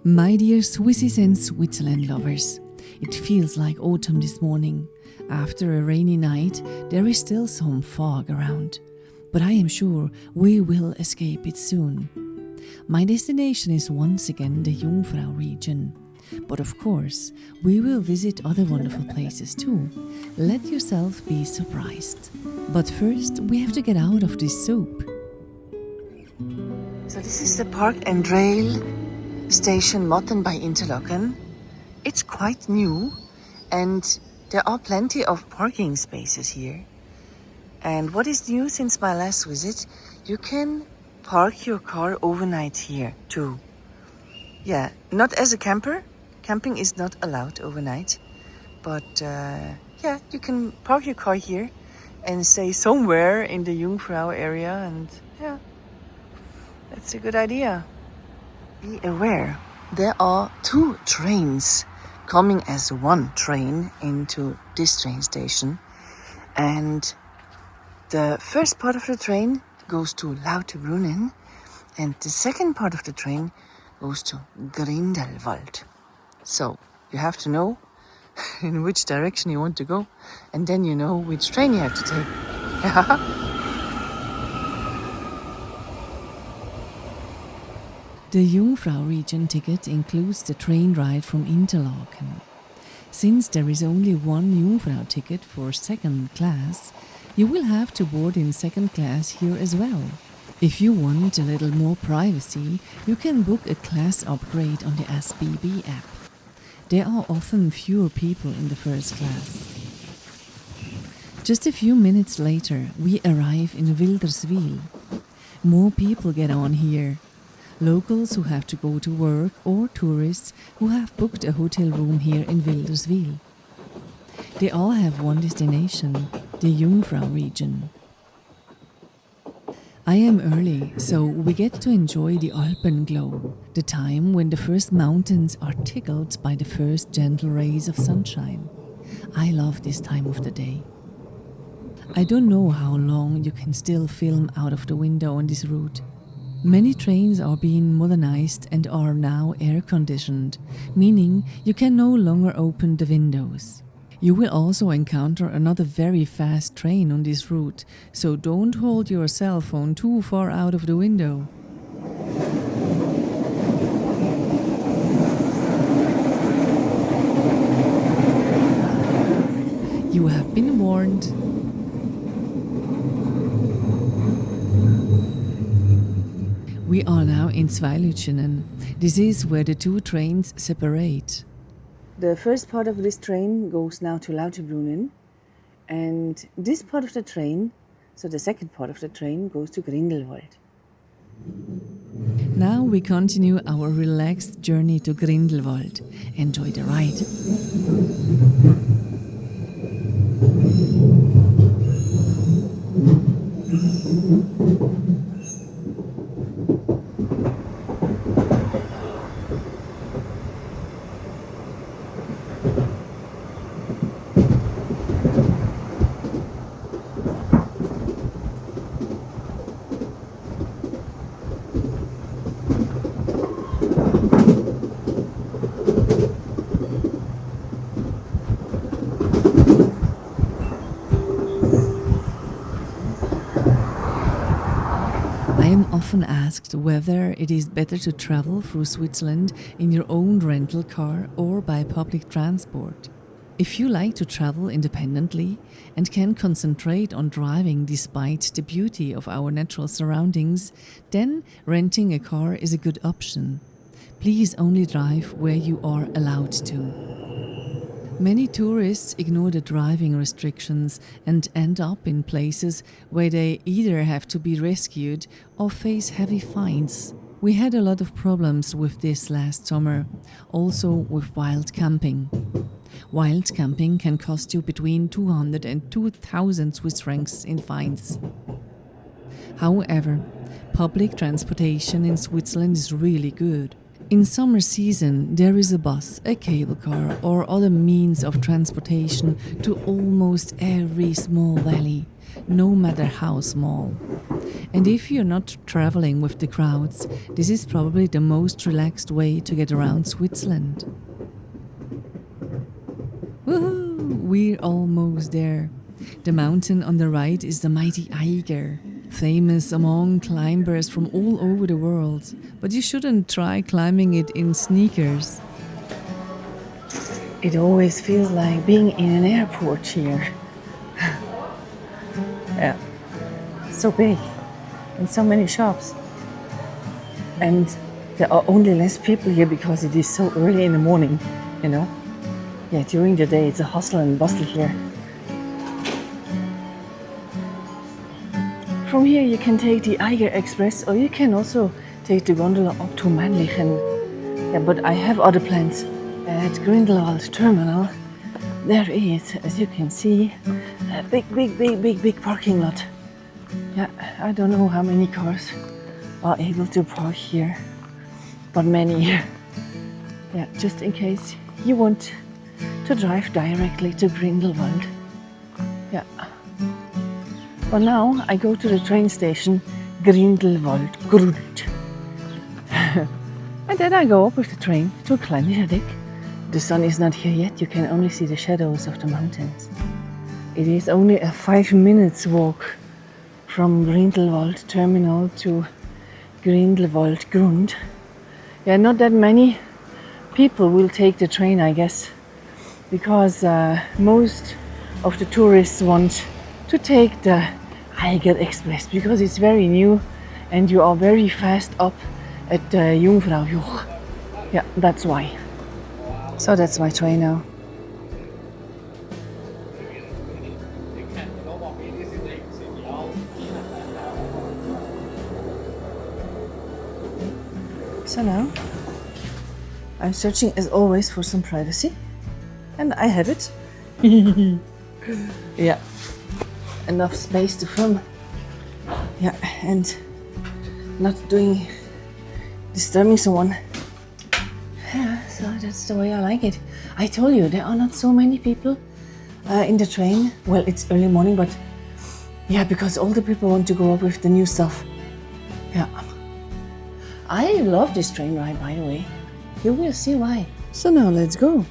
My dear Swissies and Switzerland lovers, it feels like autumn this morning. After a rainy night, there is still some fog around, but I am sure we will escape it soon. My destination is once again the Jungfrau region, but of course, we will visit other wonderful places too. Let yourself be surprised. But first, we have to get out of this soup. So this is the Park and Rail station Matten by Interlaken. It's quite new and there are plenty of parking spaces here. And what is new since my last visit, you can park your car overnight here too. Yeah, not as a camper. Camping is not allowed overnight. But yeah, you can park your car here and stay somewhere in the Jungfrau area, and yeah, that's a good idea. Be aware, there are 2 trains coming as one train into this train station, and the first part of the train goes to Lauterbrunnen and the second part of the train goes to Grindelwald. So you have to know in which direction you want to go, and then you know which train you have to take. The Jungfrau region ticket includes the train ride from Interlaken. Since there is only one Jungfrau ticket for second class, you will have to board in second class here as well. If you want a little more privacy, you can book a class upgrade on the SBB app. There are often fewer people in the first class. Just a few minutes later, we arrive in Wilderswil. More people get on here. Locals who have to go to work or tourists who have booked a hotel room here in Wilderswil. They all have one destination, the Jungfrau region. I am early, so we get to enjoy the Alpenglow, the time when the first mountains are tickled by the first gentle rays of sunshine. I love this time of the day. I don't know how long you can still film out of the window on this route. Many trains are being modernized and are now air-conditioned, meaning you can no longer open the windows. You will also encounter another very fast train on this route, so don't hold your cell phone too far out of the window. You have been warned. We are now in Zweiluchenen. This is where the 2 trains separate. The first part of this train goes now to Lauterbrunnen, and this part of the train, so the second part of the train, goes to Grindelwald. Now we continue our relaxed journey to Grindelwald. Enjoy the ride. I am often asked whether it is better to travel through Switzerland in your own rental car or by public transport. If you like to travel independently and can concentrate on driving despite the beauty of our natural surroundings, then renting a car is a good option. Please only drive where you are allowed to. Many tourists ignore the driving restrictions and end up in places where they either have to be rescued or face heavy fines. We had a lot of problems with this last summer, also with wild camping. Wild camping can cost you between 200 and 2,000 Swiss francs in fines. However, public transportation in Switzerland is really good. In summer season, there is a bus, a cable car, or other means of transportation to almost every small valley, no matter how small. And if you're not traveling with the crowds, this is probably the most relaxed way to get around Switzerland. Woohoo! We're almost there. The mountain on the right is the mighty Eiger, famous among climbers from all over the world, but you shouldn't try climbing it in sneakers. It always feels like being in an airport here. Yeah, so big and so many shops. And there are only less people here because it is so early in the morning, you know. Yeah, during the day it's a hustle and bustle here. From here you can take the Eiger Express, or you can also take the gondola up to Mannlichen. Yeah, but I have other plans. At Grindelwald Terminal, there is, as you can see, a big parking lot. Yeah, I don't know how many cars are able to park here, but many. Yeah, just in case you want to drive directly to Grindelwald. Yeah. For now, I go to the train station Grindelwald Grund. And then I go up with the train to Kleine Scheidegg. The sun is not here yet, you can only see the shadows of the mountains. It is only a 5 minutes walk from Grindelwald Terminal to Grindelwald Grund. Yeah, not that many people will take the train, I guess, because most of the tourists want to take the Eiger Express because it's very new and you are very fast up at the Jungfrau Region. Yeah, that's why. So that's my train now. So now I'm searching as always for some privacy, and I have it. Yeah, enough space to film. Yeah, and not disturbing someone. Yeah, so that's the way I like it. I told you there are not so many people in the train. Well, it's early morning, but yeah, because all the people want to go up with the new stuff. Yeah. I love this train ride, by the way. You will see why. So now let's go.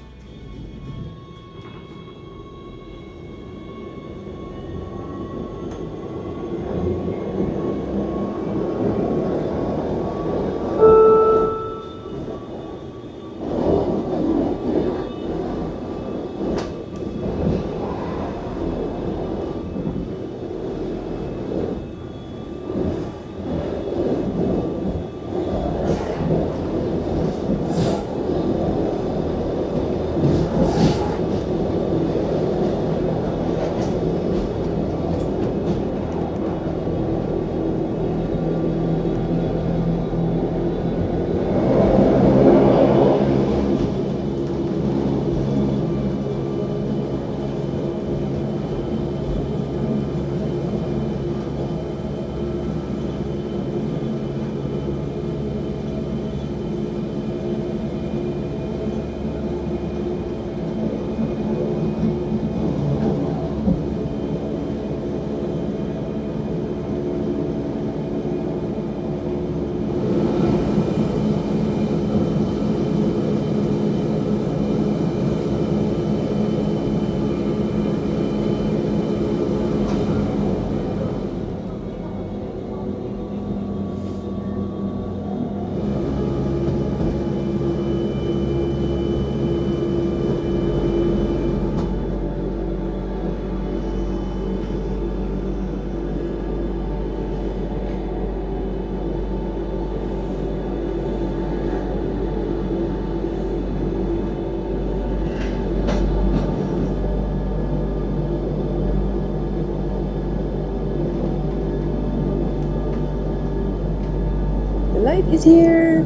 Light is here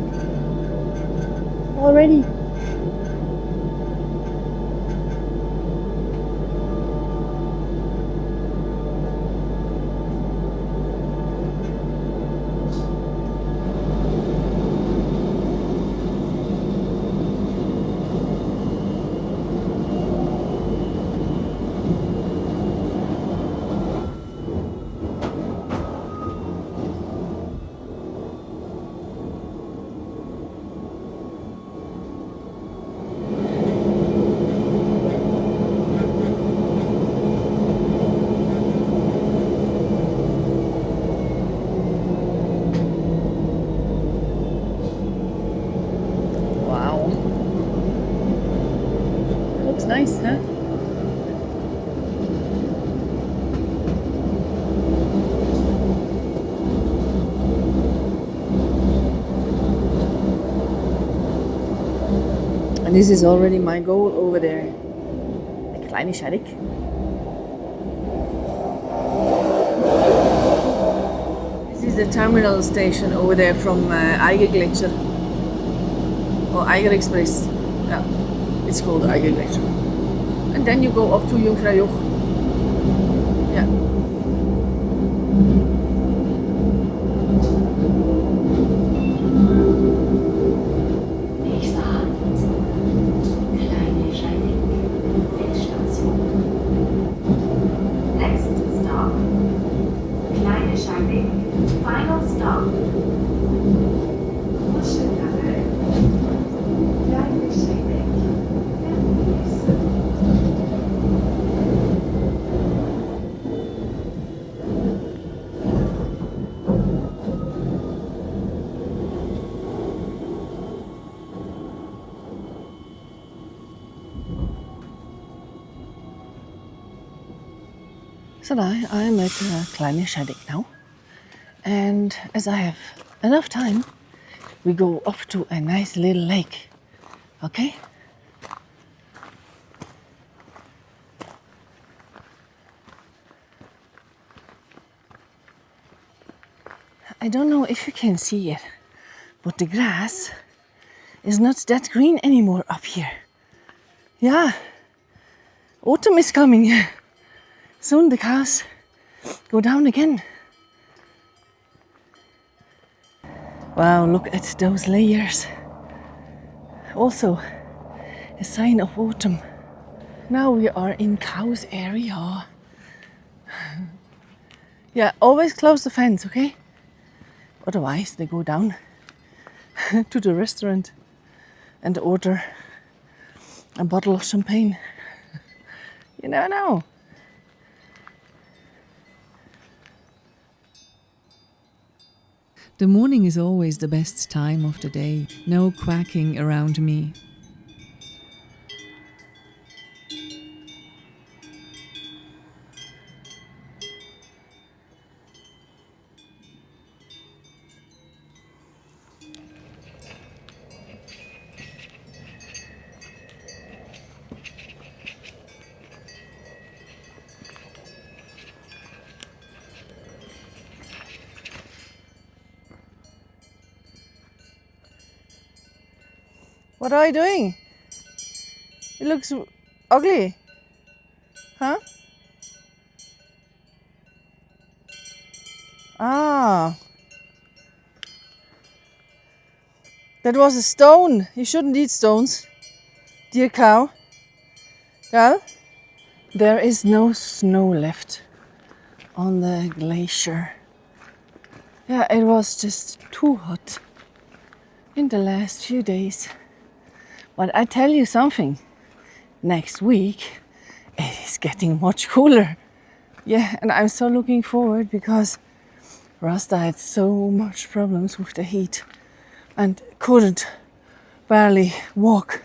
already. Nice, huh? And this is already my goal over there. The Kleine Scheidegg. This is the terminal station over there from Eigergletscher. Or Eiger Express. Yeah, it's called Eigergletscher. And then you go up to Jungfrau Joch. Yeah. Nächster Halt. Kleine Scheidegg. Endstation. Next stop. Kleine Scheidegg. Final stop. Öschinensee. Kleine Scheidegg. So now I'm at Kleine Scheidegg now, and as I have enough time, we go up to a nice little lake, okay? I don't know if you can see it, but the grass is not that green anymore up here. Yeah, autumn is coming. Soon the cows go down again. Wow, look at those layers. Also a sign of autumn. Now we are in cows area. Yeah, always close the fence, okay? Otherwise they go down to the restaurant and order a bottle of champagne. You never know. The morning is always the best time of the day. No quacking around me. What are you doing? It looks ugly. Huh? Ah. That was a stone. You shouldn't eat stones. Dear cow. Girl? There is no snow left on the glacier. Yeah, it was just too hot in the last few days. But I tell you something. Next week it is getting much cooler. Yeah, and I'm so looking forward because Rasta had so much problems with the heat and couldn't barely walk,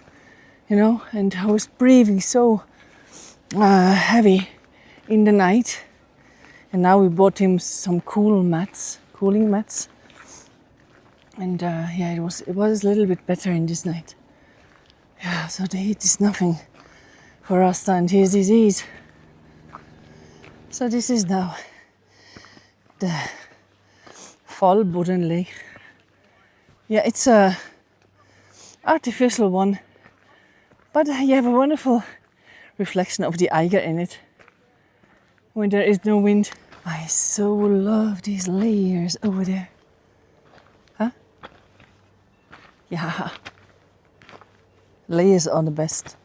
you know, and I was breathing so heavy in the night. And now we bought him some cooling mats, and yeah, it was a little bit better in this night. Yeah, so the heat is nothing for Rasta and his disease. So this is now the Fallbodensee. Yeah, it's a artificial one, but you have a wonderful reflection of the Eiger in it when there is no wind. I so love these layers over there. Huh? Yeah. Layers are the best.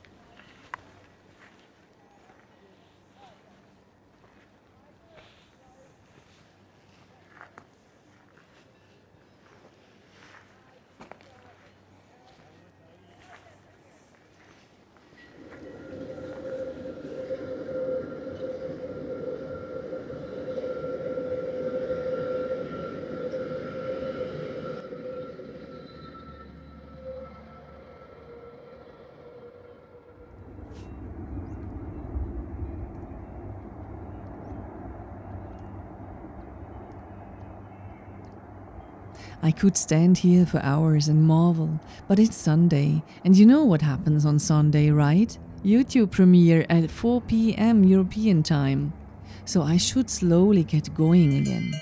I could stand here for hours and marvel, but it's Sunday, and you know what happens on Sunday, right? YouTube premiere at 4 p.m. European time. So I should slowly get going again.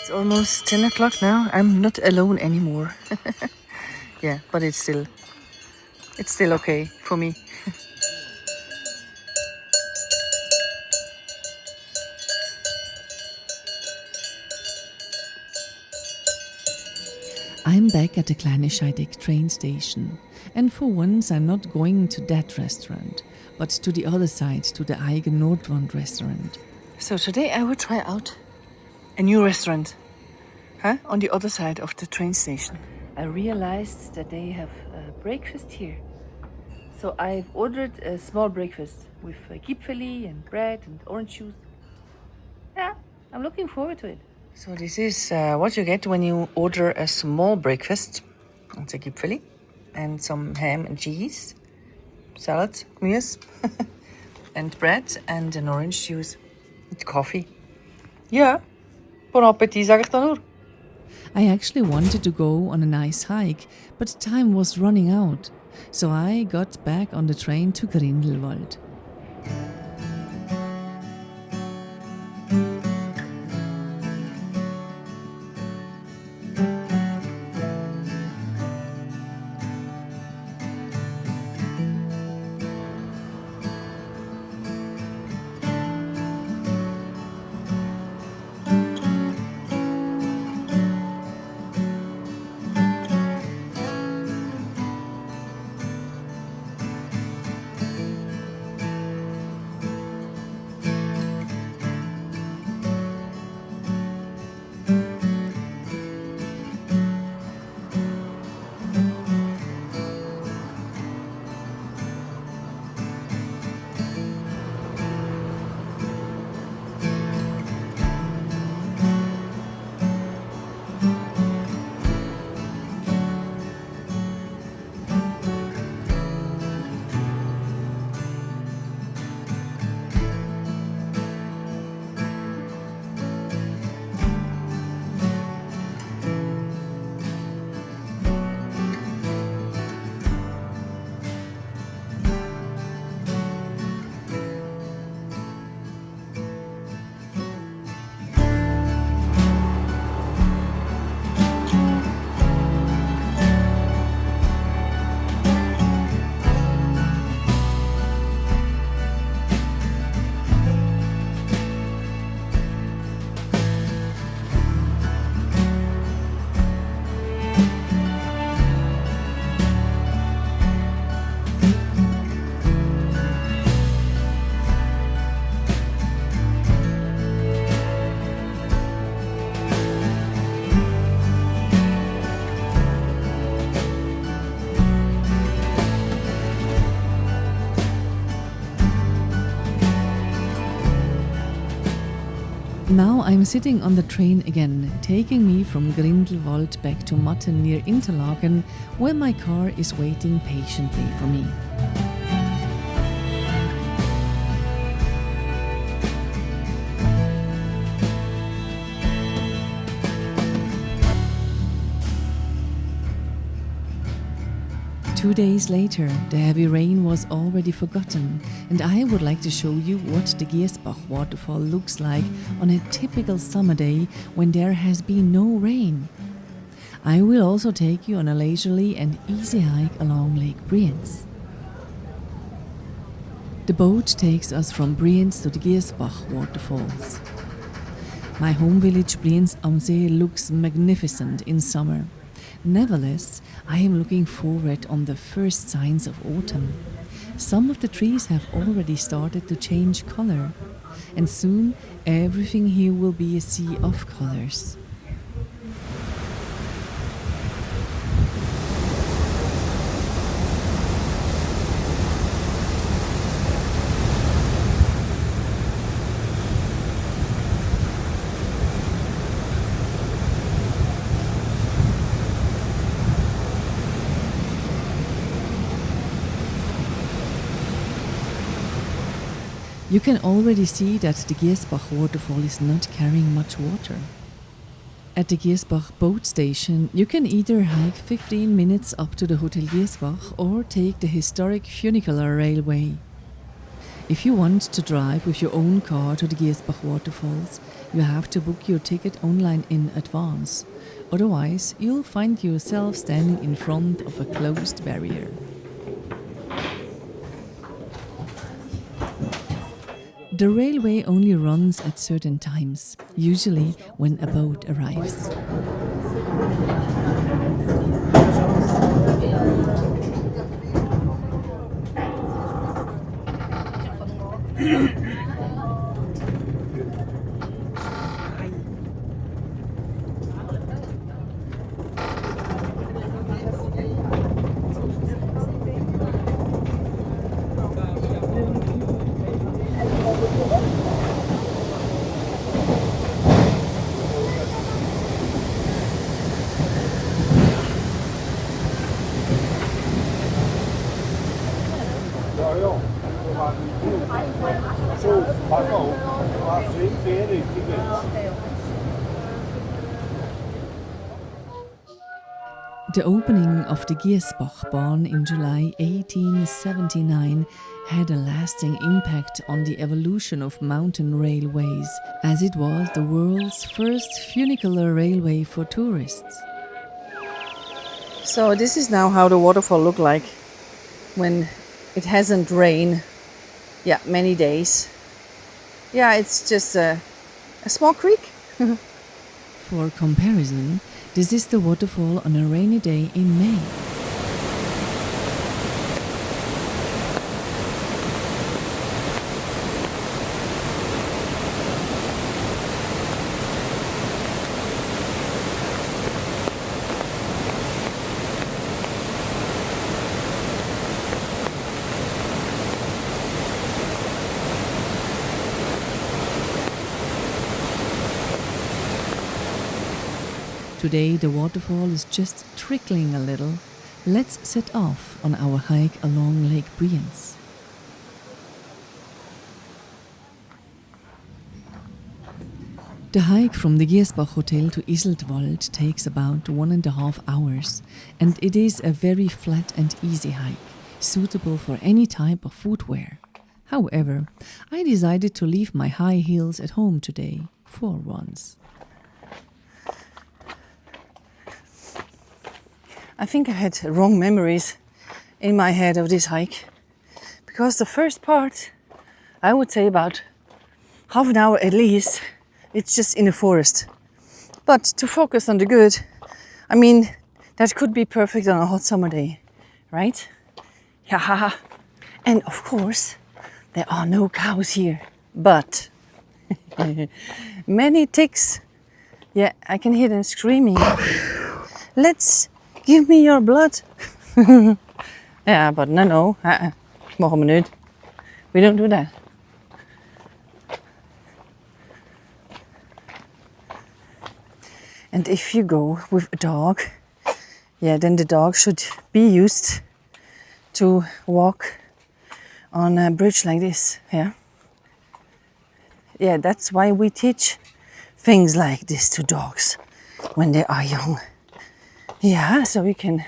It's almost 10 o'clock now. I'm not alone anymore. Yeah, but it's still okay for me. I'm back at the Kleine Scheidegg train station, and for once I'm not going to that restaurant, but to the other side, to the Eigernordwand restaurant. So today I will try out a new restaurant, on the other side of the train station. I realized that they have breakfast here. So I've ordered a small breakfast with Gipfeli and bread and orange juice. Yeah, I'm looking forward to it. So this is what you get when you order a small breakfast. It's a Gipfeli and some ham and cheese, salad, Gemüse, and bread and an orange juice and coffee. Ja, bon appétit sag ich da nur. I actually wanted to go on a nice hike, but time was running out. So I got back on the train to Grindelwald. Now I'm sitting on the train again, taking me from Grindelwald back to Matten near Interlaken, where my car is waiting patiently for me. Two days later, the heavy rain was already forgotten, and I would like to show you what the Giessbach Waterfall looks like on a typical summer day when there has been no rain. I will also take you on a leisurely and easy hike along Lake Brienz. The boat takes us from Brienz to the Giessbach Waterfalls. My home village Brienz am See looks magnificent in summer. Nevertheless, I am looking forward on the first signs of autumn. Some of the trees have already started to change color, and soon everything here will be a sea of colors. You can already see that the Giessbach waterfall is not carrying much water. At the Giessbach boat station, you can either hike 15 minutes up to the Hotel Giessbach or take the historic funicular railway. If you want to drive with your own car to the Giessbach waterfalls, you have to book your ticket online in advance. Otherwise, you'll find yourself standing in front of a closed barrier. The railway only runs at certain times, usually when a boat arrives. The opening of the Giessbach Bahn in July 1879 had a lasting impact on the evolution of mountain railways, as it was the world's first funicular railway for tourists. So this is now how the waterfall looked like when it hasn't rained, many days. It's just a small creek. For comparison, this is the waterfall on a rainy day in May. Today the waterfall is just trickling a little. Let's set off on our hike along Lake Brienz. The hike from the Giessbach Hotel to Iseltwald takes about 1.5 hours, and it is a very flat and easy hike, suitable for any type of footwear. However, I decided to leave my high heels at home today, for once. I think I had wrong memories in my head of this hike, because the first part, I would say about half an hour at least, it's just in the forest. But to focus on the good, I mean, that could be perfect on a hot summer day, right? Yeah. And of course, there are no cows here, but many ticks. Yeah, I can hear them screaming. Let's give me your blood. Yeah, but no. Mogen we niet. We don't do that. And if you go with a dog, then the dog should be used to walk on a bridge like this. Yeah, that's why we teach things like this to dogs when they are young. Yeah, so we can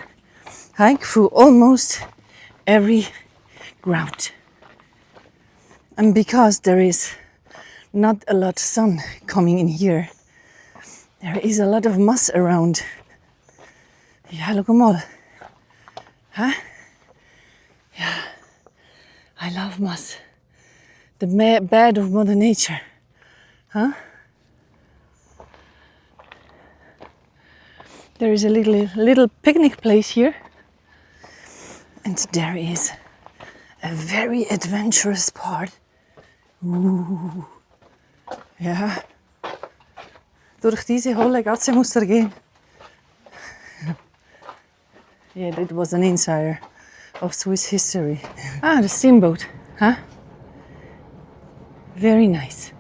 hike through almost every ground. And because there is not a lot of sun coming in here, there is a lot of moss around. Yeah, look at all. Huh? Yeah, I love moss. The bed of Mother Nature. Huh? There is a little picnic place here. And there is a very adventurous part. Ooh. Ja. Durch diese hohle Gasse muss gehen. Yeah, that was an insider of Swiss history. Ah, the steamboat, huh? Very nice.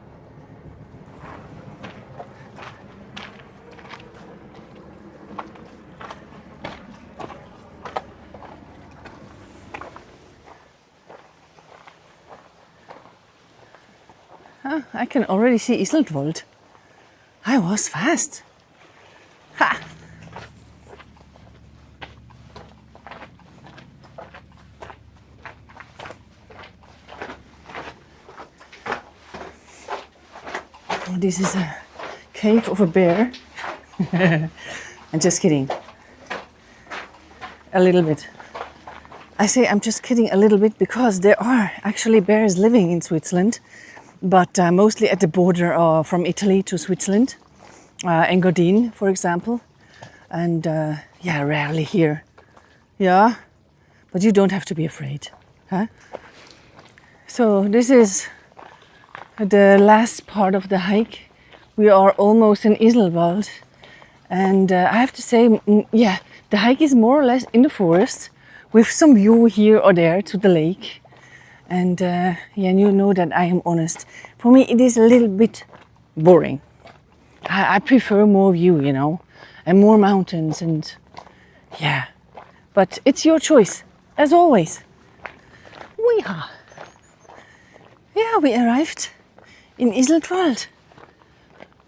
can already see Iseltwald. I was fast. Ha! This is a cave of a bear. I'm just kidding. A little bit. I say I'm just kidding a little bit because there are actually bears living in Switzerland, but mostly at the border from Italy to Switzerland. Engadine, for example. And yeah, rarely here. Yeah, but you don't have to be afraid. Huh? So this is the last part of the hike. We are almost in Iseltwald, and I have to say, yeah, the hike is more or less in the forest with some view here or there to the lake. And yeah, you know that I am honest. For me, it is a little bit boring. I prefer more view, you know, and more mountains, and yeah. But it's your choice, as always. Weehaw! Yeah, we arrived in Iseltwald.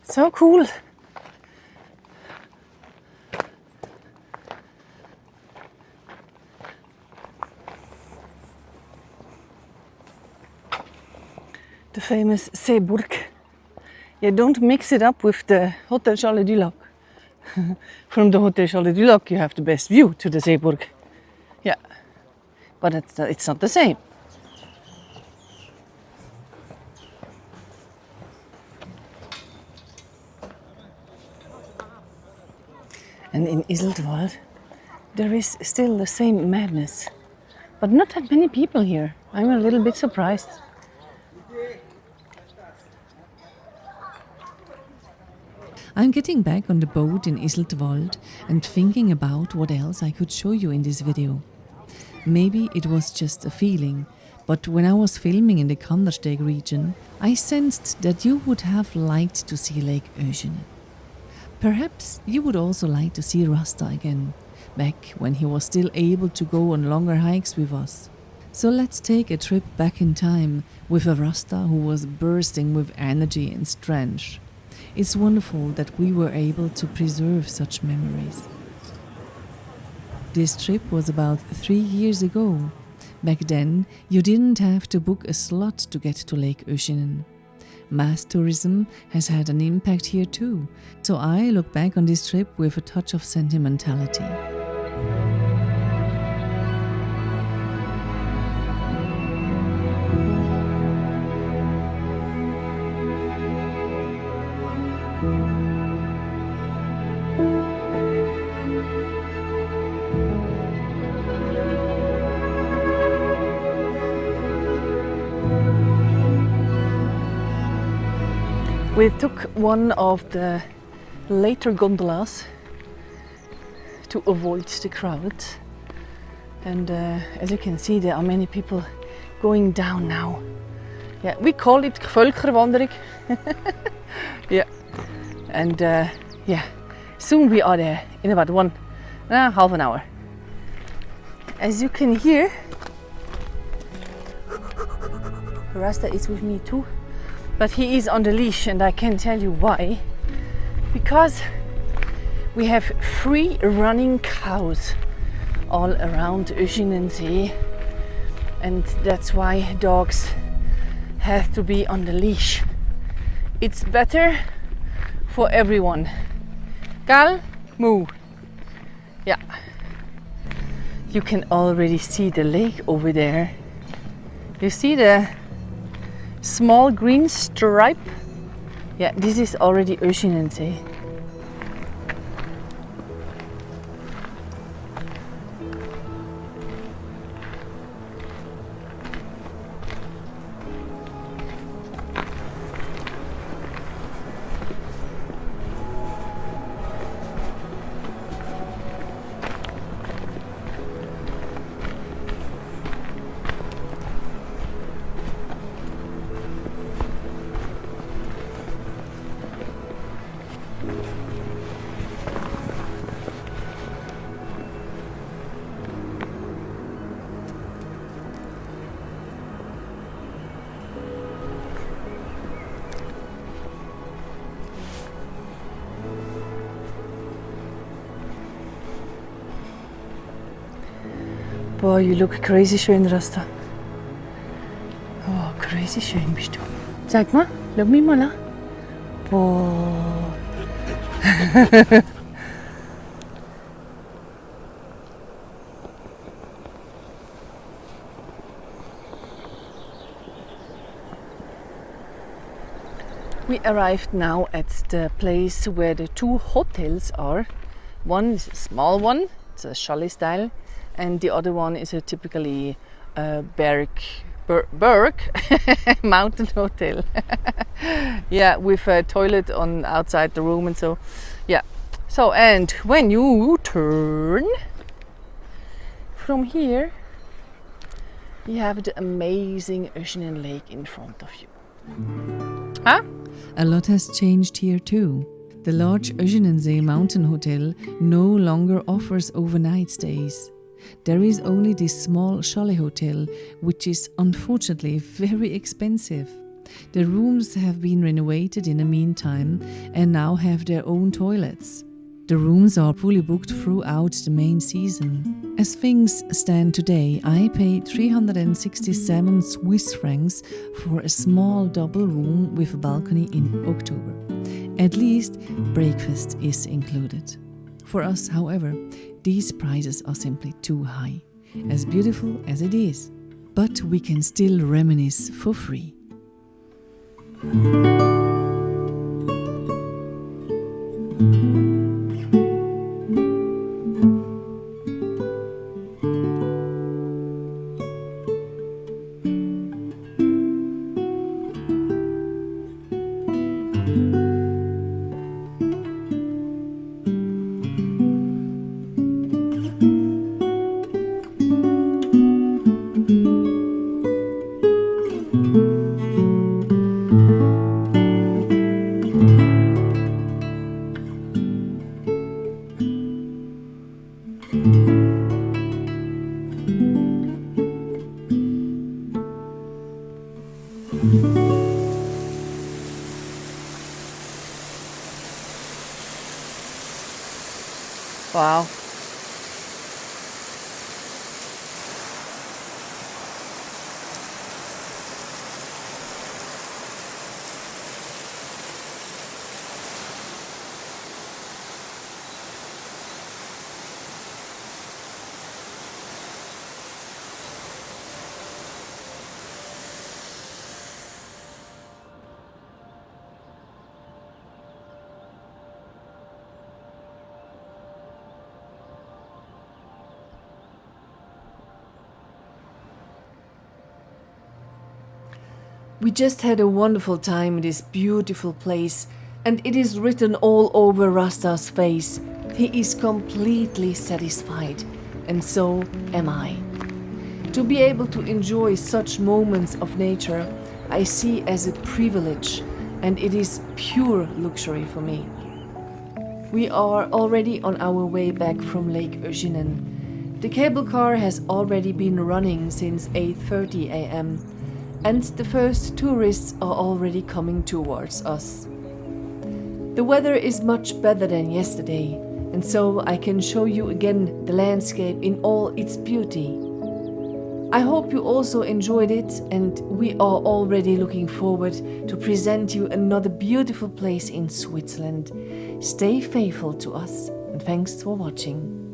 So cool. The famous Seeburg. Yeah, don't mix it up with the Hotel Chalet du Lac. From the Hotel Chalet du Lac you have the best view to the Seeburg. Yeah, but it's not the same. And in Iseltwald, there is still the same madness. But not that many people here. I'm a little bit surprised. I'm getting back on the boat in Iseltwald and thinking about what else I could show you in this video. Maybe it was just a feeling, but when I was filming in the Kandersteg region, I sensed that you would have liked to see Lake Öschinen. Perhaps you would also like to see Rasta again, back when he was still able to go on longer hikes with us. So let's take a trip back in time with a Rasta who was bursting with energy and strength. It's wonderful that we were able to preserve such memories. This trip was about 3 years ago. Back then, you didn't have to book a slot to get to Lake Öschinen. Mass tourism has had an impact here too, so I look back on this trip with a touch of sentimentality. We took one of the later gondolas to avoid the crowd, and as you can see, there are many people going down now. Yeah, we call it Völkerwanderung. Yeah, and yeah, soon we are there in about half an hour. As you can hear, Rasta is with me too. But he is on the leash, and I can tell you why. Because we have 3 running cows all around Öschinensee, and that's why dogs have to be on the leash. It's better for everyone. Gal, moo. Yeah. You can already see the lake over there. You see the small green stripe? Yeah, this is already Öschinensee. Boah, you look crazy schön, Rasta. Oh, crazy schön bist du. Zeig mal, schau mich mal an. Boah. We arrived now at the place where the two hotels are. One is a small one, it's a chalet style, and the other one is a typically berg mountain hotel. Yeah, with a toilet on outside the room and so. Yeah. So, and when you turn from here, you have the amazing Öschinensee lake in front of you. Huh? A lot has changed here too. The large Öschinensee mountain hotel no longer offers overnight stays. There is only this small chalet hotel, which is unfortunately very expensive. The rooms have been renovated in the meantime and now have their own toilets. The rooms are fully booked throughout the main season. As things stand today, I paid 367 Swiss francs for a small double room with a balcony in October. At least breakfast is included. For us, however, these prices are simply too high, as beautiful as it is. But we can still reminisce for free. Wow. We just had a wonderful time in this beautiful place, and it is written all over Rasta's face. He is completely satisfied, and so am I. To be able to enjoy such moments of nature, I see as a privilege, and it is pure luxury for me. We are already on our way back from Lake Öschinen. The cable car has already been running since 8:30 a.m. and the first tourists are already coming towards us. The weather is much better than yesterday, and so I can show you again the landscape in all its beauty. I hope you also enjoyed it, and we are already looking forward to present you another beautiful place in Switzerland. Stay faithful to us, and thanks for watching.